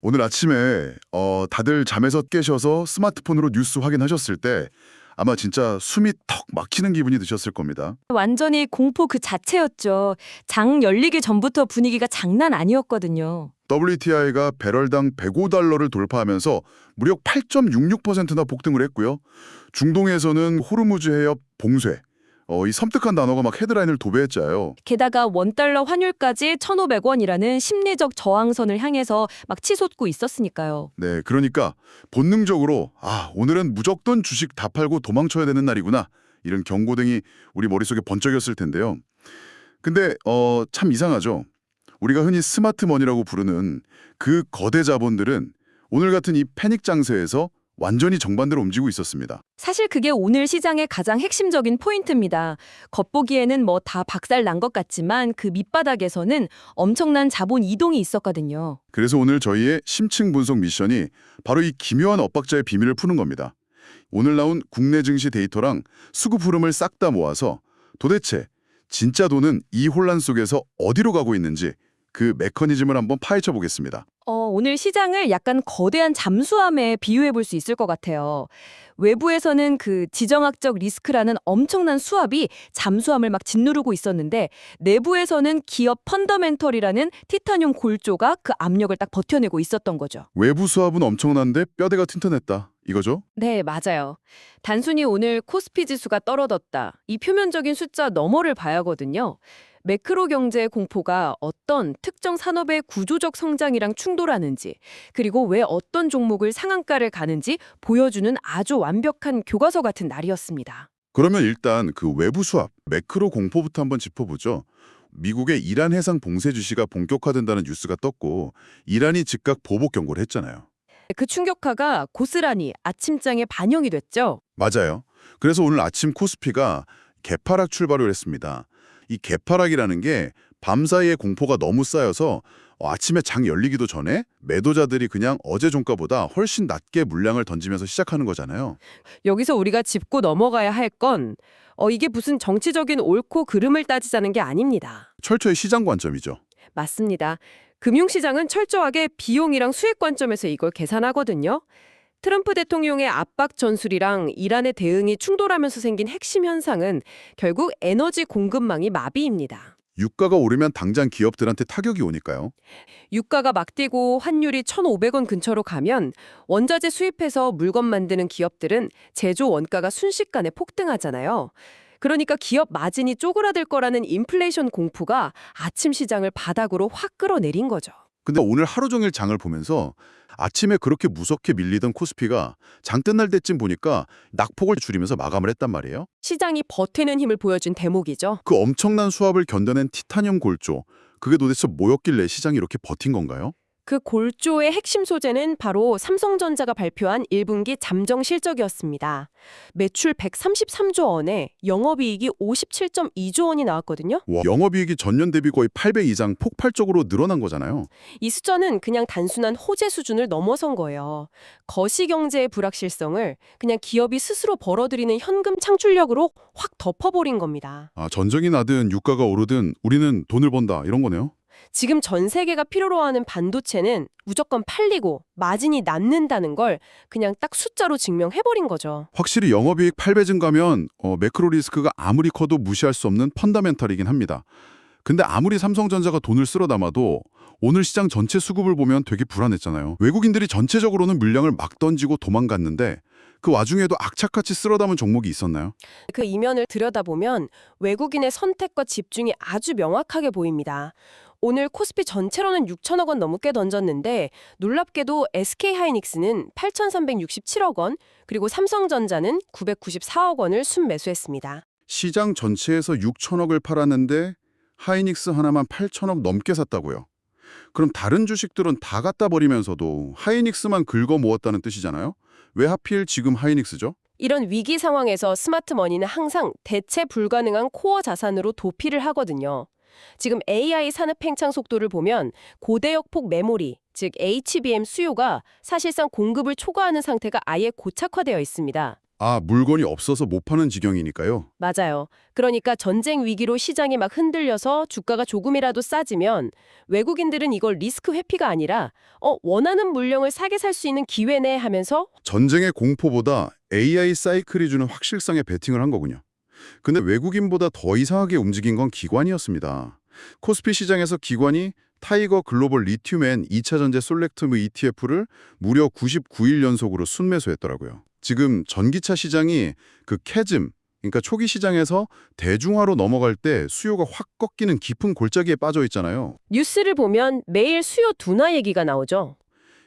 오늘 아침에 다들 잠에서 깨셔서 스마트폰으로 뉴스 확인하셨을 때 아마 진짜 숨이 턱 막히는 기분이 드셨을 겁니다. 완전히 공포 그 자체였죠. 장 열리기 전부터 분위기가 장난 아니었거든요. WTI가 배럴당 105달러를 돌파하면서 무려 8.66%나 폭등을 했고요. 중동에서는 호르무즈 해협 봉쇄, 이 섬뜩한 단어가 막 헤드라인을 도배했잖아요. 게다가 원달러 환율까지 1,500원이라는 심리적 저항선을 향해서 막 치솟고 있었으니까요. 네, 그러니까 본능적으로 오늘은 무조건 주식 다 팔고 도망쳐야 되는 날이구나. 이런 경고등이 우리 머릿속에 번쩍였을 텐데요. 근데 참 이상하죠. 우리가 흔히 스마트머니라고 부르는 그 거대 자본들은 오늘 같은 이 패닉 장세에서 완전히 정반대로 움직이고 있었습니다. 사실 그게 오늘 시장의 가장 핵심적인 포인트입니다. 겉보기에는 뭐 다 박살 난 것 같지만 그 밑바닥에서는 엄청난 자본 이동이 있었거든요. 그래서 오늘 저희의 심층 분석 미션이 바로 이 기묘한 엇박자의 비밀을 푸는 겁니다. 오늘 나온 국내 증시 데이터랑 수급 흐름을 싹 다 모아서 도대체 진짜 돈은 이 혼란 속에서 어디로 가고 있는지 그 메커니즘을 한번 파헤쳐 보겠습니다. 오늘 시장을 약간 거대한 잠수함에 비유해 볼 수 있을 것 같아요. 외부에서는 그 지정학적 리스크라는 엄청난 수압이 잠수함을 막 짓누르고 있었는데 내부에서는 기업 펀더멘털이라는 티타늄 골조가 그 압력을 딱 버텨내고 있었던 거죠. 외부 수합은 엄청난데 뼈대가 튼튼했다. 이거죠? 네, 맞아요. 단순히 오늘 코스피 지수가 떨어졌다. 이 표면적인 숫자 너머를 봐야 하거든요. 매크로 경제 공포가 어떤 특정 산업의 구조적 성장이랑 충돌하는지, 그리고 왜 어떤 종목을 상한가를 가는지 보여주는 아주 완벽한 교과서 같은 날이었습니다. 그러면 일단 그 외부 수합, 매크로 공포부터 한번 짚어보죠. 미국의 이란 해상 봉쇄 지시가 본격화된다는 뉴스가 떴고 이란이 즉각 보복 경고를 했잖아요. 그 충격파가 고스란히 아침장에 반영이 됐죠. 맞아요. 그래서 오늘 아침 코스피가 개파락 출발을 했습니다. 이 개파락이라는 게 밤사이에 공포가 너무 쌓여서 아침에 장 열리기도 전에 매도자들이 그냥 어제 종가보다 훨씬 낮게 물량을 던지면서 시작하는 거잖아요. 여기서 우리가 짚고 넘어가야 할 건 이게 무슨 정치적인 옳고 그름을 따지자는 게 아닙니다. 철저히 시장 관점이죠. 맞습니다. 금융시장은 철저하게 비용이랑 수익 관점에서 이걸 계산하거든요. 트럼프 대통령의 압박 전술이랑 이란의 대응이 충돌하면서 생긴 핵심 현상은 결국 에너지 공급망이 마비입니다. 유가가 오르면 당장 기업들한테 타격이 오니까요. 유가가 막 뛰고 환율이 1,500원 근처로 가면 원자재 수입해서 물건 만드는 기업들은 제조 원가가 순식간에 폭등하잖아요. 그러니까 기업 마진이 쪼그라들 거라는 인플레이션 공포가 아침 시장을 바닥으로 확 끌어내린 거죠. 근데 오늘 하루 종일 장을 보면서 아침에 그렇게 무섭게 밀리던 코스피가 장 끝날 때쯤 보니까 낙폭을 줄이면서 마감을 했단 말이에요. 시장이 버티는 힘을 보여준 대목이죠. 그 엄청난 수압을 견뎌낸 티타늄 골조, 그게 도대체 뭐였길래 시장이 이렇게 버틴 건가요? 그 골조의 핵심 소재는 바로 삼성전자가 발표한 1분기 잠정 실적이었습니다. 매출 133조 원에 영업이익이 57.2조 원이 나왔거든요. 와, 영업이익이 전년 대비 거의 8배 이상 폭발적으로 늘어난 거잖아요. 이 숫자는 그냥 단순한 호재 수준을 넘어선 거예요. 거시경제의 불확실성을 그냥 기업이 스스로 벌어들이는 현금 창출력으로 확 덮어버린 겁니다. 전쟁이 나든 유가가 오르든 우리는 돈을 번다 이런 거네요. 지금 전 세계가 필요로 하는 반도체는 무조건 팔리고 마진이 남는다는 걸 그냥 딱 숫자로 증명해버린 거죠. 확실히 영업이익 8배 증가면 매크로 리스크가 아무리 커도 무시할 수 없는 펀더멘털이긴 합니다. 근데 아무리 삼성전자가 돈을 쓸어 담아도 오늘 시장 전체 수급을 보면 되게 불안했잖아요. 외국인들이 전체적으로는 물량을 막 던지고 도망갔는데 그 와중에도 악착같이 쓸어 담은 종목이 있었나요? 그 이면을 들여다보면 외국인의 선택과 집중이 아주 명확하게 보입니다. 오늘 코스피 전체로는 6천억 원 넘게 던졌는데 놀랍게도 SK하이닉스는 8,367억 원, 그리고 삼성전자는 994억 원을 순매수했습니다. 시장 전체에서 6천억을 팔았는데 하이닉스 하나만 8천억 넘게 샀다고요. 그럼 다른 주식들은 다 갖다 버리면서도 하이닉스만 긁어 모았다는 뜻이잖아요. 왜 하필 지금 하이닉스죠? 이런 위기 상황에서 스마트머니는 항상 대체 불가능한 코어 자산으로 도피를 하거든요. 지금 AI 산업 팽창 속도를 보면 고대역폭 메모리, 즉 HBM 수요가 사실상 공급을 초과하는 상태가 아예 고착화되어 있습니다. 아, 물건이 없어서 못 파는 지경이니까요. 맞아요. 그러니까 전쟁 위기로 시장이 막 흔들려서 주가가 조금이라도 싸지면 외국인들은 이걸 리스크 회피가 아니라 원하는 물량을 사게 살 수 있는 기회네 하면서 전쟁의 공포보다 AI 사이클이 주는 확실성에 베팅을 한 거군요. 근데 외국인보다 더 이상하게 움직인 건 기관이었습니다. 코스피 시장에서 기관이 타이거 글로벌 리튬엔 2차 전지 솔렉티브 ETF를 무려 99일 연속으로 순매수했더라고요. 지금 전기차 시장이 그 캐즘, 그러니까 초기 시장에서 대중화로 넘어갈 때 수요가 확 꺾이는 깊은 골짜기에 빠져 있잖아요. 뉴스를 보면 매일 수요 둔화 얘기가 나오죠.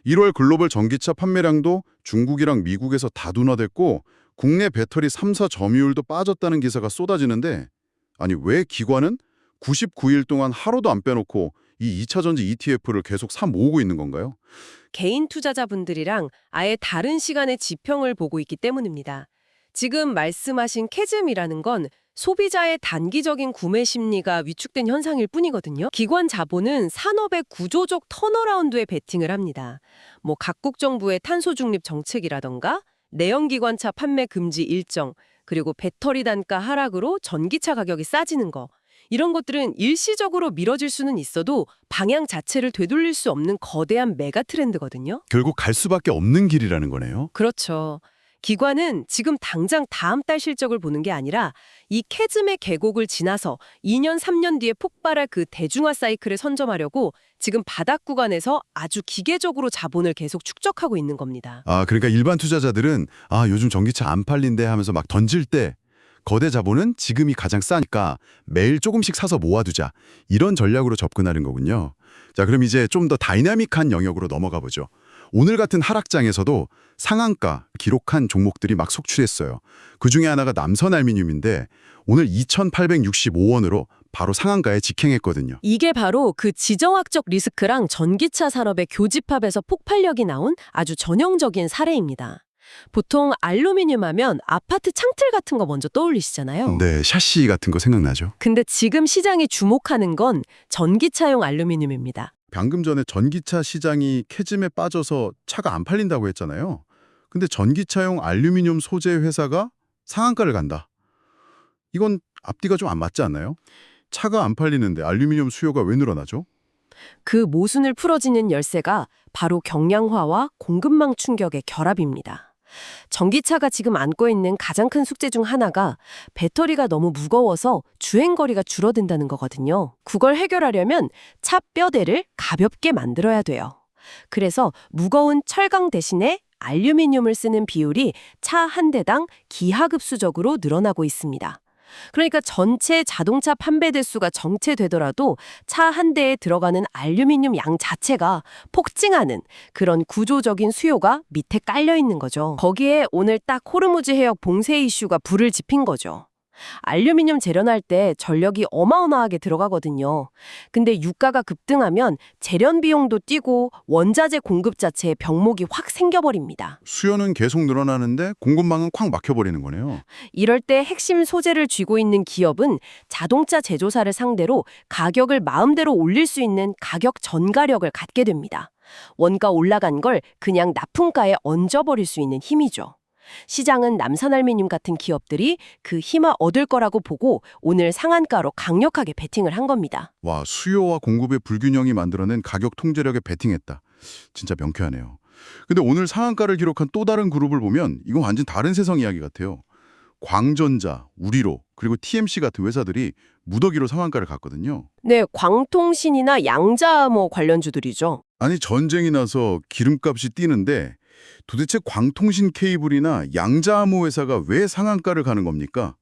1월 글로벌 전기차 판매량도 중국이랑 미국에서 다둔화됐고 국내 배터리 3사 점유율도 빠졌다는 기사가 쏟아지는데 아니 왜 기관은 99일 동안 하루도 안 빼놓고 이 2차 전지 ETF를 계속 사 모으고 있는 건가요? 개인 투자자분들이랑 아예 다른 시간의 지평을 보고 있기 때문입니다. 지금 말씀하신 캐즘이라는 건 소비자의 단기적인 구매 심리가 위축된 현상일 뿐이거든요. 기관 자본은 산업의 구조적 턴어라운드에 베팅을 합니다. 뭐 각국 정부의 탄소 중립 정책이라던가 내연기관차 판매 금지 일정, 그리고 배터리 단가 하락으로 전기차 가격이 싸지는 거. 이런 것들은 일시적으로 미뤄질 수는 있어도 방향 자체를 되돌릴 수 없는 거대한 메가 트렌드거든요. 결국 갈 수밖에 없는 길이라는 거네요. 그렇죠. 기관은 지금 당장 다음 달 실적을 보는 게 아니라 이 캐즘의 계곡을 지나서 2년, 3년 뒤에 폭발할 그 대중화 사이클을 선점하려고 지금 바닥 구간에서 아주 기계적으로 자본을 계속 축적하고 있는 겁니다. 아, 그러니까 일반 투자자들은 요즘 전기차 안 팔린대 하면서 막 던질 때 거대 자본은 지금이 가장 싸니까 매일 조금씩 사서 모아두자. 이런 전략으로 접근하는 거군요. 자, 그럼 이제 좀 더 다이나믹한 영역으로 넘어가 보죠. 오늘 같은 하락장에서도 상한가 기록한 종목들이 막 속출했어요. 그중에 하나가 남선알미늄인데 오늘 2,865원으로 바로 상한가에 직행했거든요. 이게 바로 그 지정학적 리스크랑 전기차 산업의 교집합에서 폭발력이 나온 아주 전형적인 사례입니다. 보통 알루미늄 하면 아파트 창틀 같은 거 먼저 떠올리시잖아요. 네, 샤시 같은 거 생각나죠? 근데 지금 시장이 주목하는 건 전기차용 알루미늄입니다. 방금 전에 전기차 시장이 캐즘에 빠져서 차가 안 팔린다고 했잖아요. 근데 전기차용 알루미늄 소재 회사가 상한가를 간다. 이건 앞뒤가 좀 안 맞지 않나요? 차가 안 팔리는데 알루미늄 수요가 왜 늘어나죠? 그 모순을 풀어지는 열쇠가 바로 경량화와 공급망 충격의 결합입니다. 전기차가 지금 안고 있는 가장 큰 숙제 중 하나가 배터리가 너무 무거워서 주행거리가 줄어든다는 거거든요. 그걸 해결하려면 차 뼈대를 가볍게 만들어야 돼요. 그래서 무거운 철강 대신에 알루미늄을 쓰는 비율이 차 한 대당 기하급수적으로 늘어나고 있습니다. 그러니까 전체 자동차 판매 대수가 정체되더라도 차 한 대에 들어가는 알루미늄 양 자체가 폭증하는 그런 구조적인 수요가 밑에 깔려 있는 거죠. 거기에 오늘 딱 호르무즈 해역 봉쇄 이슈가 불을 지핀 거죠. 알루미늄 재련할 때 전력이 어마어마하게 들어가거든요. 근데 유가가 급등하면 재련 비용도 뛰고 원자재 공급 자체에 병목이 확 생겨버립니다. 수요는 계속 늘어나는데 공급망은 콱 막혀버리는 거네요. 이럴 때 핵심 소재를 쥐고 있는 기업은 자동차 제조사를 상대로 가격을 마음대로 올릴 수 있는 가격 전가력을 갖게 됩니다. 원가 올라간 걸 그냥 납품가에 얹어버릴 수 있는 힘이죠. 시장은 남산알미늄 같은 기업들이 그 힘을 얻을 거라고 보고 오늘 상한가로 강력하게 베팅을 한 겁니다. 와, 수요와 공급의 불균형이 만들어낸 가격 통제력에 베팅했다. 진짜 명쾌하네요. 근데 오늘 상한가를 기록한 또 다른 그룹을 보면 이건 완전 다른 세상 이야기 같아요. 광전자, 우리로, 그리고 TMC 같은 회사들이 무더기로 상한가를 갔거든요. 네, 광통신이나 양자암호 관련주들이죠. 아니, 전쟁이 나서 기름값이 뛰는데 도대체 광통신 케이블이나 양자암호 회사가 왜 상한가를 가는 겁니까?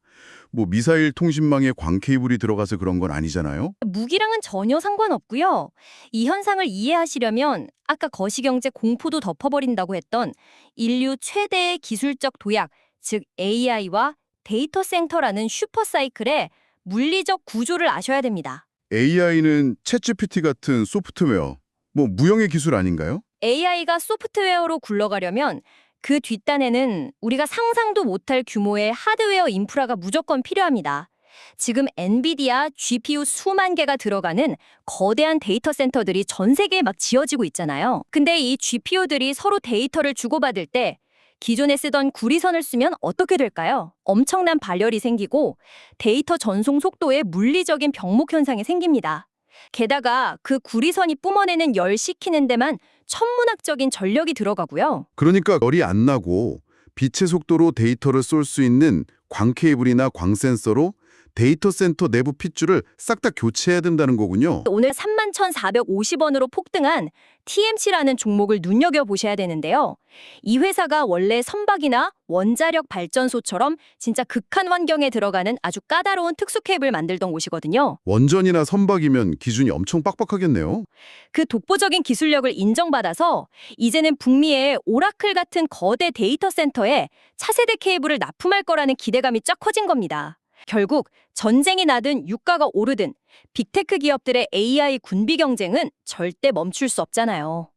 뭐 미사일 통신망에 광 케이블이 들어가서 그런 건 아니잖아요? 무기랑은 전혀 상관없고요. 이 현상을 이해하시려면 아까 거시경제 공포도 덮어버린다고 했던 인류 최대의 기술적 도약, 즉 AI와 데이터 센터라는 슈퍼사이클의 물리적 구조를 아셔야 됩니다. AI는 챗GPT 같은 소프트웨어, 뭐 무형의 기술 아닌가요? AI가 소프트웨어로 굴러가려면 그 뒷단에는 우리가 상상도 못할 규모의 하드웨어 인프라가 무조건 필요합니다. 지금 엔비디아 GPU 수만 개가 들어가는 거대한 데이터 센터들이 전 세계에 막 지어지고 있잖아요. 근데 이 GPU들이 서로 데이터를 주고받을 때 기존에 쓰던 구리선을 쓰면 어떻게 될까요? 엄청난 발열이 생기고 데이터 전송 속도에 물리적인 병목 현상이 생깁니다. 게다가 그 구리선이 뿜어내는 열 식히는 데만 천문학적인 전력이 들어가고요. 그러니까 열이 안 나고 빛의 속도로 데이터를 쏠 수 있는 광 케이블이나 광 센서로 데이터 센터 내부 핏줄을 싹 다 교체해야 된다는 거군요. 오늘 31,450원으로 폭등한 TMC라는 종목을 눈여겨보셔야 되는데요. 이 회사가 원래 선박이나 원자력 발전소처럼 진짜 극한 환경에 들어가는 아주 까다로운 특수 케이블 만들던 곳이거든요. 원전이나 선박이면 기준이 엄청 빡빡하겠네요. 그 독보적인 기술력을 인정받아서 이제는 북미의 오라클 같은 거대 데이터 센터에 차세대 케이블을 납품할 거라는 기대감이 쫙 커진 겁니다. 결국 전쟁이 나든 유가가 오르든 빅테크 기업들의 AI 군비 경쟁은 절대 멈출 수 없잖아요.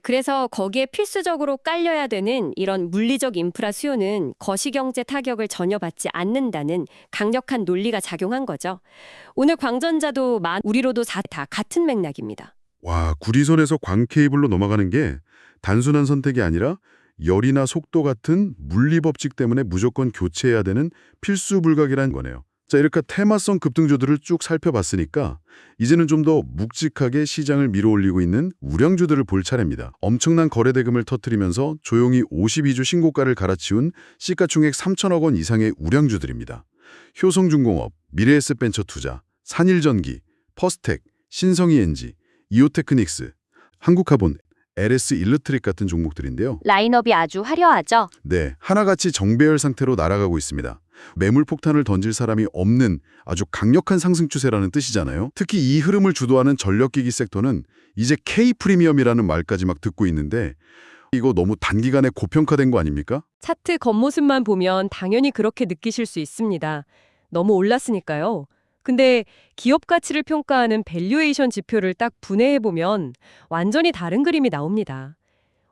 그래서 거기에 필수적으로 깔려야 되는 이런 물리적 인프라 수요는 거시경제 타격을 전혀 받지 않는다는 강력한 논리가 작용한 거죠. 오늘 광전자도 우리로도 다 같은 맥락입니다. 와, 구리선에서 광 케이블로 넘어가는 게 단순한 선택이 아니라 열이나 속도 같은 물리 법칙 때문에 무조건 교체해야 되는 필수 불가결한 거네요. 자, 이렇게 테마성 급등주들을 쭉 살펴봤으니까 이제는 좀 더 묵직하게 시장을 밀어올리고 있는 우량주들을 볼 차례입니다. 엄청난 거래대금을 터뜨리면서 조용히 52주 신고가를 갈아치운 시가총액 3천억 원 이상의 우량주들입니다. 효성중공업, 미래에셋벤처투자, 산일전기, 퍼스텍, 신성이엔지, 이오테크닉스, 한국카본, LS 일렉트릭 같은 종목들인데요. 라인업이 아주 화려하죠. 네, 하나같이 정배열 상태로 날아가고 있습니다. 매물 폭탄을 던질 사람이 없는 아주 강력한 상승 추세라는 뜻이잖아요. 특히 이 흐름을 주도하는 전력기기 섹터는 이제 K-프리미엄이라는 말까지 막 듣고 있는데 이거 너무 단기간에 고평가된 거 아닙니까? 차트 겉모습만 보면 당연히 그렇게 느끼실 수 있습니다. 너무 올랐으니까요. 근데 기업 가치를 평가하는 밸류에이션 지표를 딱 분해해보면 완전히 다른 그림이 나옵니다.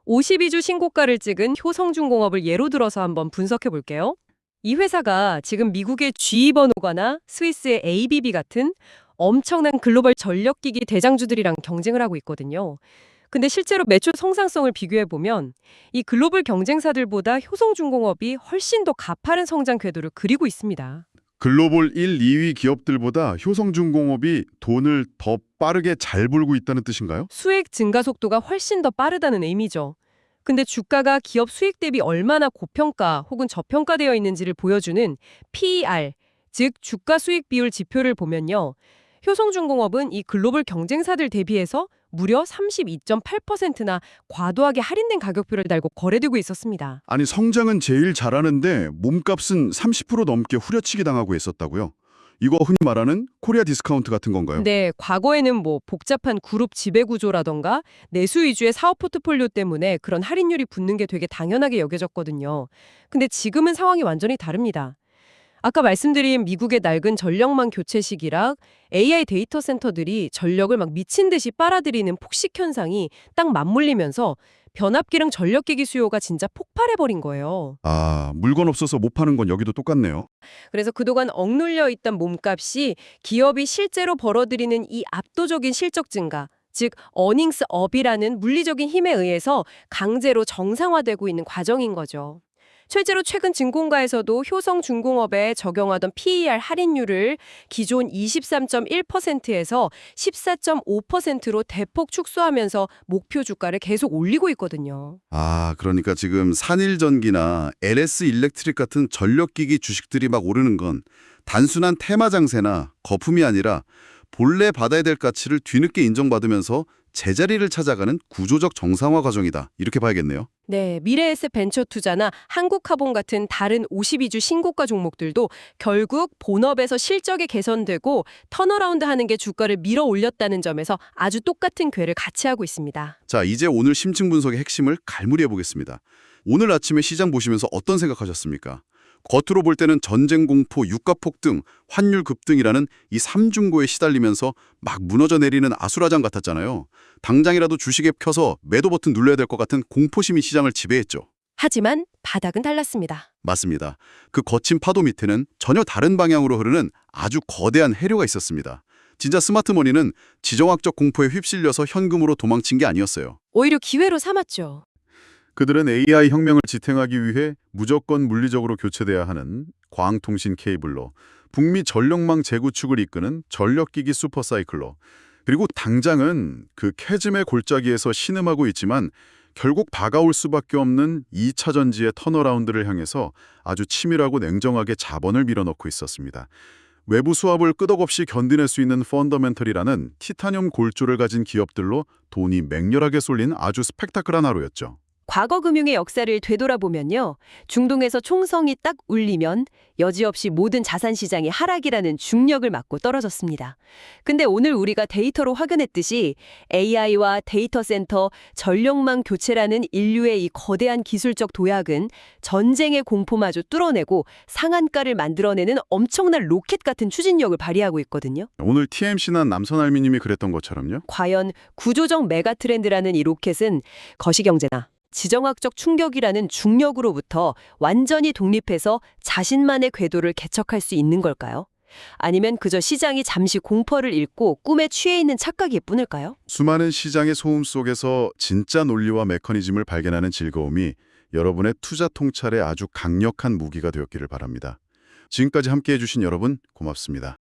52주 신고가를 찍은 효성중공업을 예로 들어서 한번 분석해 볼게요. 이 회사가 지금 미국의 GE 버노가나 스위스의 ABB 같은 엄청난 글로벌 전력기기 대장주들이랑 경쟁을 하고 있거든요. 근데 실제로 매출 성장성을 비교해보면 이 글로벌 경쟁사들보다 효성중공업이 훨씬 더 가파른 성장 궤도를 그리고 있습니다. 글로벌 1, 2위 기업들보다 효성중공업이 돈을 더 빠르게 잘 벌고 있다는 뜻인가요? 수익 증가 속도가 훨씬 더 빠르다는 의미죠. 근데 주가가 기업 수익 대비 얼마나 고평가 혹은 저평가되어 있는지를 보여주는 PER, 즉 주가 수익 비율 지표를 보면요. 효성중공업은 이 글로벌 경쟁사들 대비해서 무려 32.8%나 과도하게 할인된 가격표를 달고 거래되고 있었습니다. 아니, 성장은 제일 잘하는데 몸값은 30% 넘게 후려치기 당하고 있었다고요? 이거 흔히 말하는 코리아 디스카운트 같은 건가요? 네, 과거에는 복잡한 그룹 지배구조라던가 내수 위주의 사업 포트폴리오 때문에 그런 할인율이 붙는 게 되게 당연하게 여겨졌거든요. 근데 지금은 상황이 완전히 다릅니다. 아까 말씀드린 미국의 낡은 전력망 교체 시기랑 AI 데이터 센터들이 전력을 막 미친 듯이 빨아들이는 폭식 현상이 딱 맞물리면서 변압기랑 전력기기 수요가 진짜 폭발해버린 거예요. 아, 물건 없어서 못 파는 건 여기도 똑같네요. 그래서 그동안 억눌려 있던 몸값이 기업이 실제로 벌어들이는 이 압도적인 실적 증가, 즉 어닝스 업이라는 물리적인 힘에 의해서 강제로 정상화되고 있는 과정인 거죠. 실제로 최근 증권가에서도 효성중공업에 적용하던 PER 할인율을 기존 23.1%에서 14.5%로 대폭 축소하면서 목표 주가를 계속 올리고 있거든요. 아, 그러니까 지금 산일전기나 LS 일렉트릭 같은 전력기기 주식들이 막 오르는 건 단순한 테마 장세나 거품이 아니라 본래 받아야 될 가치를 뒤늦게 인정받으면서 제자리를 찾아가는 구조적 정상화 과정이다. 이렇게 봐야겠네요. 네, 미래에셋벤처투자나 한국카본 같은 다른 52주 신고가 종목들도 결국 본업에서 실적이 개선되고 턴어라운드 하는 게 주가를 밀어 올렸다는 점에서 아주 똑같은 궤를 같이 하고 있습니다. 자, 이제 오늘 심층 분석의 핵심을 갈무리해 보겠습니다. 오늘 아침에 시장 보시면서 어떤 생각하셨습니까? 겉으로 볼 때는 전쟁 공포, 유가 폭등, 환율 급등이라는 이 삼중고에 시달리면서 막 무너져 내리는 아수라장 같았잖아요. 당장이라도 주식에 켜서 매도 버튼 눌러야 될 것 같은 공포심이 시장을 지배했죠. 하지만 바닥은 달랐습니다. 맞습니다. 그 거친 파도 밑에는 전혀 다른 방향으로 흐르는 아주 거대한 해류가 있었습니다. 진짜 스마트머니는 지정학적 공포에 휩쓸려서 현금으로 도망친 게 아니었어요. 오히려 기회로 삼았죠. 그들은 AI 혁명을 지탱하기 위해 무조건 물리적으로 교체돼야 하는 광통신 케이블로, 북미 전력망 재구축을 이끄는 전력기기 슈퍼사이클로, 그리고 당장은 그 캐즘의 골짜기에서 신음하고 있지만 결국 다가올 수밖에 없는 2차 전지의 턴어라운드를 향해서 아주 치밀하고 냉정하게 자본을 밀어넣고 있었습니다. 외부 수압을 끄덕없이 견디낼 수 있는 펀더멘털이라는 티타늄 골조를 가진 기업들로 돈이 맹렬하게 쏠린 아주 스펙타클한 하루였죠. 과거 금융의 역사를 되돌아보면요. 중동에서 총성이 딱 울리면 여지없이 모든 자산 시장이 하락이라는 중력을 맞고 떨어졌습니다. 근데 오늘 우리가 데이터로 확인했듯이 AI와 데이터 센터, 전력망 교체라는 인류의 이 거대한 기술적 도약은 전쟁의 공포마저 뚫어내고 상한가를 만들어내는 엄청난 로켓 같은 추진력을 발휘하고 있거든요. 오늘 TMC나 남선알미님이 그랬던 것처럼요. 과연 구조적 메가 트렌드라는 이 로켓은 거시경제나 지정학적 충격이라는 중력으로부터 완전히 독립해서 자신만의 궤도를 개척할 수 있는 걸까요? 아니면 그저 시장이 잠시 공포를 잃고 꿈에 취해 있는 착각일 뿐일까요? 수많은 시장의 소음 속에서 진짜 논리와 메커니즘을 발견하는 즐거움이 여러분의 투자 통찰에 아주 강력한 무기가 되었기를 바랍니다. 지금까지 함께해 주신 여러분 고맙습니다.